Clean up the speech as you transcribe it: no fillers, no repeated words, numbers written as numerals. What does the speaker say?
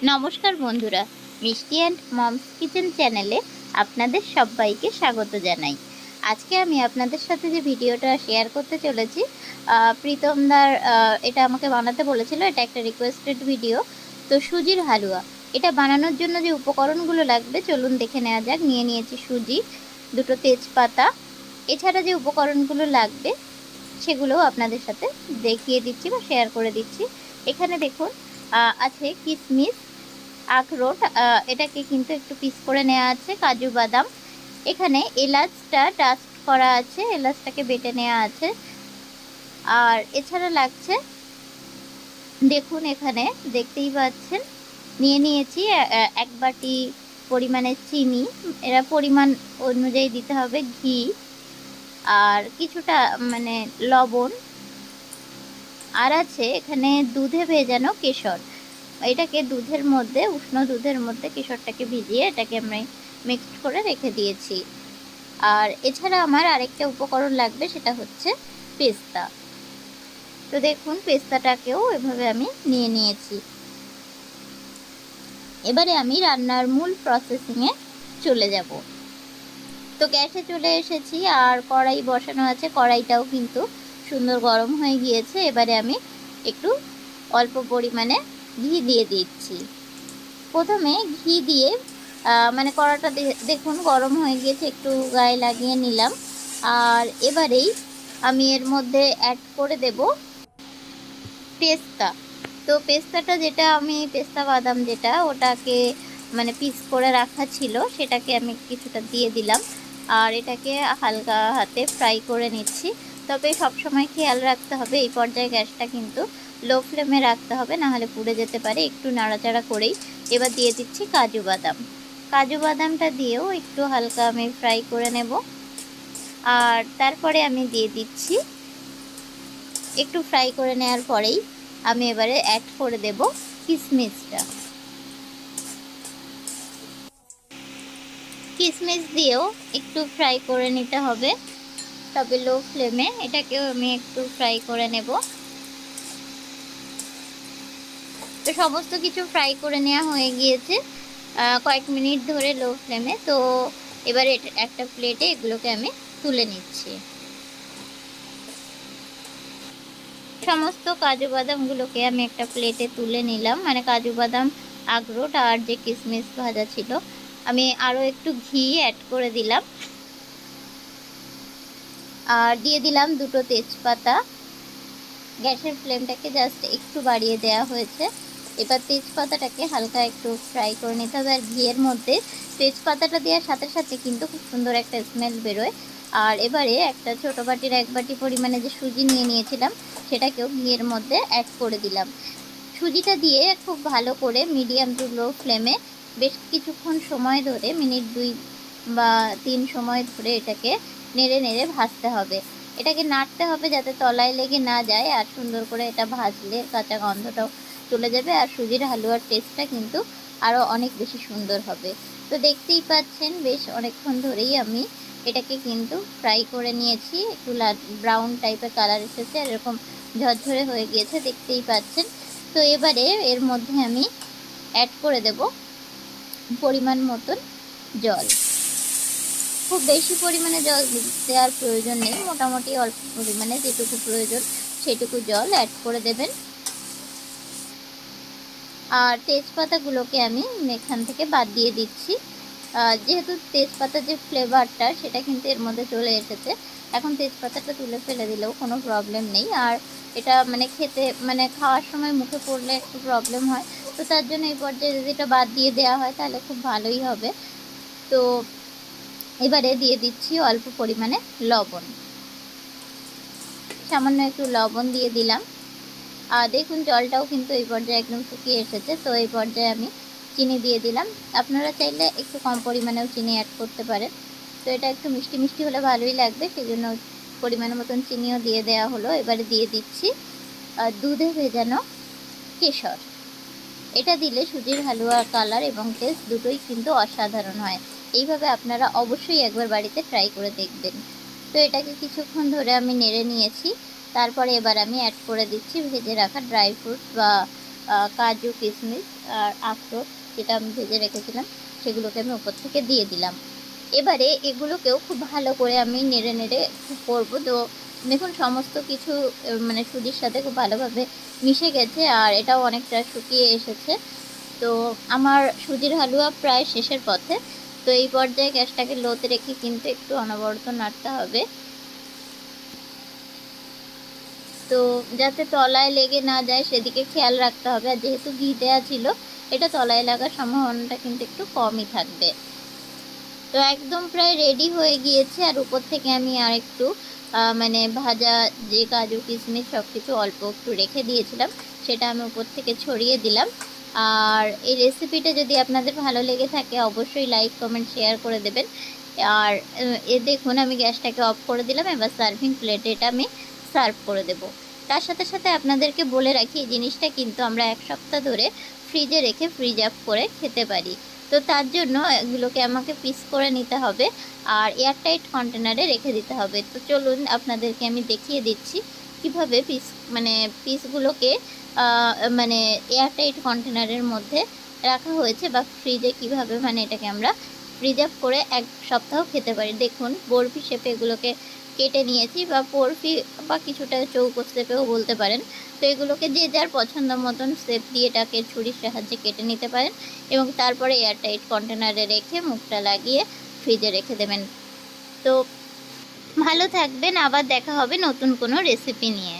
নমস্কার বন্ধুরা, মিষ্টি অ্যান্ড মমস কিচেন চ্যানেলে আপনাদের সবাইকে স্বাগত জানাই। আজকে আমি আপনাদের সাথে যে ভিডিওটা শেয়ার করতে চলেছি, প্রীতমদার এটা আমাকে বানাতে বলেছিল। এটা একটা রিকোয়েস্টেড ভিডিও। তো সুজির হালুয়া, এটা বানানোর জন্য যে উপকরণগুলো লাগবে চলুন দেখে নেওয়া যাক। নিয়ে নিয়েছি সুজি, দুটো তেজপাতা। এছাড়া যে উপকরণগুলো লাগবে সেগুলোও আপনাদের সাথে দেখিয়ে দিচ্ছি বা শেয়ার করে দিচ্ছি। এখানে দেখুন আছে কিশমিশ, আখরোট, এটাকে কিন্তু একটু পিস করে নেওয়া আছে, কাজু বাদাম, এখানে এলাচটা ডাস্ট করা আছে, এলাচটাকে বেটে নেওয়া আছে। আর এছাড়া লাগছে, দেখুন এখানে দেখতেই পাচ্ছেন, নিয়ে নিয়েছি এক বাটি পরিমাণে চিনি, এরা পরিমাণ অনুযায়ী দিতে হবে, ঘি, আর কিছুটা মানে লবণ, আর আছে এখানে দুধে ভেজানো কেশর। এটাকে দুধের মধ্যে, উষ্ণ দুধের মধ্যে কেশরটাকে ভিজিয়ে এটাকে আমি মিক্সড করে রেখে দিয়েছি। আর এছাড়া আমার আরেকটা উপকরণ লাগবে, সেটা হচ্ছে পেস্তা। তো দেখুন পেস্তাটাকেও এভাবে আমি নিয়ে নিয়েছি। এবারে আমি রান্নার মূল প্রসেসিংয়ে চলে যাব। তো গ্যাসে চলে এসেছি আর কড়াই বসানো আছে, কড়াইটাও কিন্তু সুন্দর গরম হয়ে গিয়েছে। এবারে আমি একটু অল্প পরিমাণে ঘি দিয়ে দিচ্ছি। প্রথমে ঘি দিয়ে মানে কড়াটা দেখুন গরম হয়ে গিয়েছে, একটু গায়ে লাগিয়ে নিলাম। আর এবারেই আমি এর মধ্যে অ্যাড করে দেব পেস্তা। তো পেস্তাটা, যেটা আমি পেস্তা বাদাম যেটা ওটাকে মানে পিস করে রাখা ছিল, সেটাকে আমি কিছুটা দিয়ে দিলাম। আর এটাকে হালকা হাতে ফ্রাই করে নিচ্ছি। তবে সবসময় খেয়াল রাখতে হবে এই পর্যায়ে গ্যাসটা কিন্তু লো ফ্লেমে রাখতে হবে, নাহলে পুড়ে যেতে পারে। একটু নাড়াচাড়া করেই এবার দিয়ে দিচ্ছি কাজু বাদাম। কাজু বাদামটা দিয়েও একটু হালকা আমি ফ্রাই করে নেব। আর তারপরে আমি দিয়ে দিচ্ছি, একটু ফ্রাই করে নেওয়ার পরেই আমি এবারে অ্যাড করে দেব কিশমিশটা। কিশমিশ দিয়েও একটু ফ্রাই করে নিতে হবে, তবে লো ফ্লেমে এটাকেও আমি একটু ফ্রাই করে নেব। তো সমস্ত কিছু ফ্রাই করে নেওয়া হয়ে গিয়েছে কয়েক মিনিট ধরে লো ফ্লেমে। তো এবারে একটা প্লেটে এগুলোকে আমি তুলে নিচ্ছি। সমস্ত কাজু বাদামগুলোকে আমি একটা প্লেটে তুলে নিলাম, মানে কাজু বাদাম, আখরোট আর যে কিশমিশ ভাজা ছিল। আমি আরও একটু ঘি অ্যাড করে দিলাম, আর দিয়ে দিলাম দুটো তেজপাতা। গ্যাসের ফ্লেমটাকে জাস্ট একটু বাড়িয়ে দেওয়া হয়েছে। এবার তেজপাতাটাকে হালকা একটু ফ্রাই করে নিতে হবে। আর ঘিয়ের মধ্যে তেজপাতাটা দেওয়ার সাথে সাথে কিন্তু খুব সুন্দর একটা স্মেল বেরোয়। আর এবারে একটা ছোটো বাটির এক বাটি পরিমাণে যে সুজি নিয়ে নিয়েছিলাম, সেটাকেও ঘিয়ের মধ্যে অ্যাড করে দিলাম। সুজিটা দিয়ে খুব ভালো করে মিডিয়াম টু লো ফ্লেমে বেশ কিছুক্ষণ সময় ধরে, মিনিট 2 বা 3 সময় ধরে এটাকে নেড়ে নেড়ে ভাজতে হবে। এটাকে নাড়তে হবে যাতে তলায় লেগে না যায়। আর সুন্দর করে এটা ভাজলে কাঁচা গন্ধটাও চলে যাবে, আর সুজির হালুয়ার টেস্টটা কিন্তু আরও অনেক বেশি সুন্দর হবে। তো দেখতেই পাচ্ছেন বেশ অনেকক্ষণ ধরেই আমি এটাকে কিন্তু ফ্রাই করে নিয়েছি। একটু ব্রাউন টাইপের কালার এসেছে, আর এরকম ঝরঝরে হয়ে গিয়েছে, দেখতেই পাচ্ছেন। তো এবারে এর মধ্যে আমি অ্যাড করে দেব পরিমাণ মতন জল। খুব বেশি পরিমাণে জল দেওয়ার প্রয়োজন নেই, মোটামুটি অল্প পরিমাণে যেটুকু প্রয়োজন সেটুকু জল অ্যাড করে দেবেন। আর তেজপাতাগুলোকে আমি এখান থেকে বাদ দিয়ে দিচ্ছি, যেহেতু তেজপাতার যে ফ্লেভারটা সেটা কিন্তু এর মধ্যে চলে এসেছে। এখন তেজপাতাটা তুলে ফেলে দিলেও কোনো প্রবলেম নেই। আর এটা মানে খেতে, মানে খাওয়ার সময় মুখে পড়লে একটু প্রবলেম হয়। তো তার জন্য এই পর্যায়ে যদি এটা বাদ দিয়ে দেওয়া হয় তাহলে খুব ভালোই হবে। তো এবারে দিয়ে দিচ্ছি অল্প পরিমাণে লবণ, সামান্য একটু লবণ দিয়ে দিলাম। আর দেখুন জলটাও কিন্তু এই পর্যায়ে একদম শুকিয়ে এসেছে। তো এই পর্যায়ে আমি চিনি দিয়ে দিলাম। আপনারা চাইলে একটু কম পরিমাণেও চিনি অ্যাড করতে পারেন। তো এটা একটু মিষ্টি মিষ্টি হলে ভালোই লাগবে, সেই জন্য পরিমাণ মতন চিনিও দিয়ে দেওয়া হলো। এবারে দিয়ে দিচ্ছি দুধে ভেজানো কেশর। এটা দিলে সুজির হালুয়ার কালার এবং টেস্ট দুটোই কিন্তু অসাধারণ হয়। এইভাবে আপনারা অবশ্যই একবার বাড়িতে ট্রাই করে দেখবেন। তো এটাকে কিছুক্ষণ ধরে আমি নেড়ে নিয়েছি। তারপরে এবার আমি অ্যাড করে দিচ্ছি ভেজে রাখা ড্রাই ফ্রুটস বা কাজু, কিশমিশ আর আখরোট যেটা আমি ভেজে রেখেছিলাম সেগুলোকে আমি উপর থেকে দিয়ে দিলাম। এবারে এগুলোকেও খুব ভালো করে আমি নেড়ে নেড়ে করব। তো দেখুন সমস্ত কিছু মানে সুজির সাথে খুব ভালোভাবে মিশে গেছে আর এটাও অনেকটা শুকিয়ে এসেছে। তো আমার সুজির হালুয়া প্রায় শেষের পথে। তো এই পর্যায়ে গ্যাসটাকে লোতে রেখে কিন্তু একটু অনবরত নাড়তে হবে। তো যাতে তলায় লেগে না যায় সেদিকে খেয়াল রাখতে হবে। আর যেহেতু ঘি দেয়া ছিল, এটা তলায় লাগার সম্ভাবনাটা কিন্তু একটু কমই থাকবে। তো একদম প্রায় রেডি হয়ে গিয়েছে। আর উপর থেকে আমি আরেকটু মানে ভাজা যে কাজু কিশমিশ সব কিছু অল্প একটু রেখে দিয়েছিলাম, সেটা আমি উপর থেকে ছড়িয়ে দিলাম। আর এই রেসিপিটা যদি আপনাদের ভালো লেগে থাকে অবশ্যই লাইক, কমেন্ট, শেয়ার করে দেবেন। আর দেখুন আমি গ্যাসটাকে অফ করে দিলাম। এবার সার্ভিং প্লেটে এটা আমি সার্ভ করে দেব। তার সাথে সাথে আপনাদেরকে বলে রাখি এই জিনিসটা কিন্তু আমরা 1 সপ্তাহ ধরে ফ্রিজে রেখে ফ্রিজ আপ করে খেতে পারি। তো তার জন্য এগুলোকে আমাকে পিস করে নিতে হবে আর এয়ারটাইট কন্টেনারে রেখে দিতে হবে। তো চলুন আপনাদেরকে আমি দেখিয়ে দিচ্ছি কিভাবে পিসগুলোকে মানে এয়ারটাইট কন্টেনারের মধ্যে রাখা হয়েছে বা ফ্রিজে কিভাবে মানে এটাকে আমরা প্রিজার্ভ করে 1 সপ্তাহ খেতে পারি। দেখুন বরফি শেপে এগুলোকে কেটে নিয়েছি বা বরফি বা কিছুটা চৌকো শেপেও বলতে পারেন। তো এগুলোকে যে যার পছন্দ মতন শেপ দিয়ে এটাকে ছুরির সাহায্যে কেটে নিতে পারেন এবং তারপরে এয়ারটাইট কন্টেনারে রেখে মুখটা লাগিয়ে ফ্রিজে রেখে দেবেন। তো ভালো থাকবেন, আবার দেখা হবে নতুন কোনো রেসিপি নিয়ে।